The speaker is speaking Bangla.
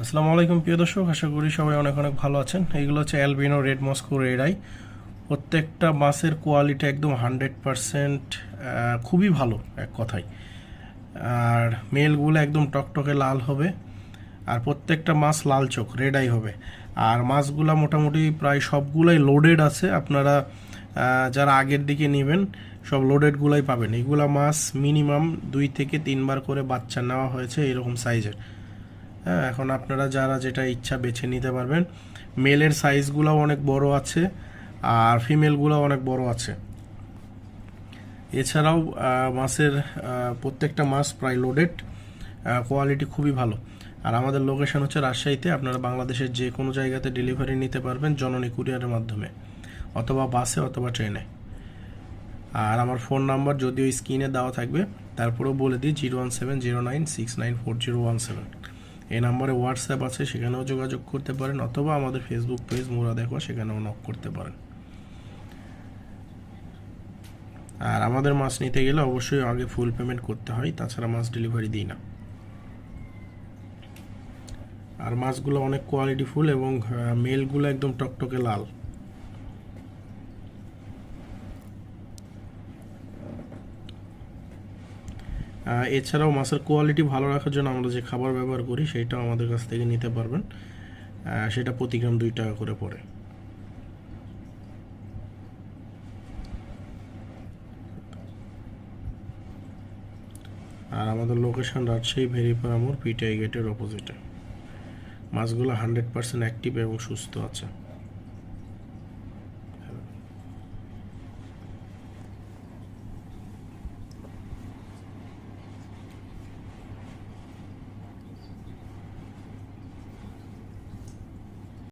আসসালামু আলাইকুম প্রিয় দর্শক, আশা করি সবাই অনেক অনেক ভালো আছেন। এইগুলো হচ্ছে albino red Moscow red eye. প্রত্যেকটা মাছের কোয়ালিটি একদম 100%, খুবই ভালো এক কথায়। আর মেলগুলো একদম টকটকে লাল হবে, আর প্রত্যেকটা মাছ লাল চোখ রেড আই হবে। আর মাছগুলা মোটামুটি প্রায় সবগুলাই লোডেড আছে। আপনারা যারা আগের দিকে নেবেন সব লোডেডগুলাই পাবেন। এগুলা মাছ মিনিমাম 2 থেকে 3 বার করে বাচ্চা নেওয়া হয়েছে এরকম সাইজের। হ্যাঁ, এখন আপনারা যারা যেটা ইচ্ছা বেছে নিতে পারবেন। মেলের সাইজগুলোও অনেক বড় আছে, আর ফিমেলগুলোও অনেক বড় আছে। এছাড়াও মাছের প্রত্যেকটা মাছ প্রায় লোডেড, কোয়ালিটি খুবই ভালো। আর আমাদের লোকেশন হচ্ছে রাজশাহীতে। আপনারা বাংলাদেশের যে কোনো জায়গাতে ডেলিভারি নিতে পারবেন জননী কুরিয়ারের মাধ্যমে, অথবা বাসে অথবা ট্রেনে। আর আমার ফোন নাম্বার যদিও স্ক্রিনে দেওয়া থাকবে, তারপরেও বলে দিই 01709694017। এই নাম্বারে হোয়াটসঅ্যাপ আছে, সেখানেও যোগাযোগ করতে পারেন, অথবা আমাদের ফেসবুক পেজ মুরাদ একোয়া, সেখানেও নক করতে পারেন। আর আমাদের মাছ নিতে গেলে অবশ্যই আগে ফুল পেমেন্ট করতে হয়, তাছাড়া মাছ ডেলিভারি দিই না। আর মাছগুলো অনেক কোয়ালিটিফুল এবং মেলগুলো একদম টকটকে লাল। এছাড়াও মাছের কোয়ালিটি ভালো রাখার জন্য আমরা যে খাবার ব্যবহার করি সেটাও আমাদের কাছ থেকে নিতে পারবেন। সেটা প্রতি গ্রাম 2 টাকা করে পড়ে। আর আমাদের লোকেশন রাজশাহী ভেরিপাড়া মোড়, পিটিআই গেটের অপোজিটে। মাছগুলো 100% অ্যাক্টিভ এবং সুস্থ আছে।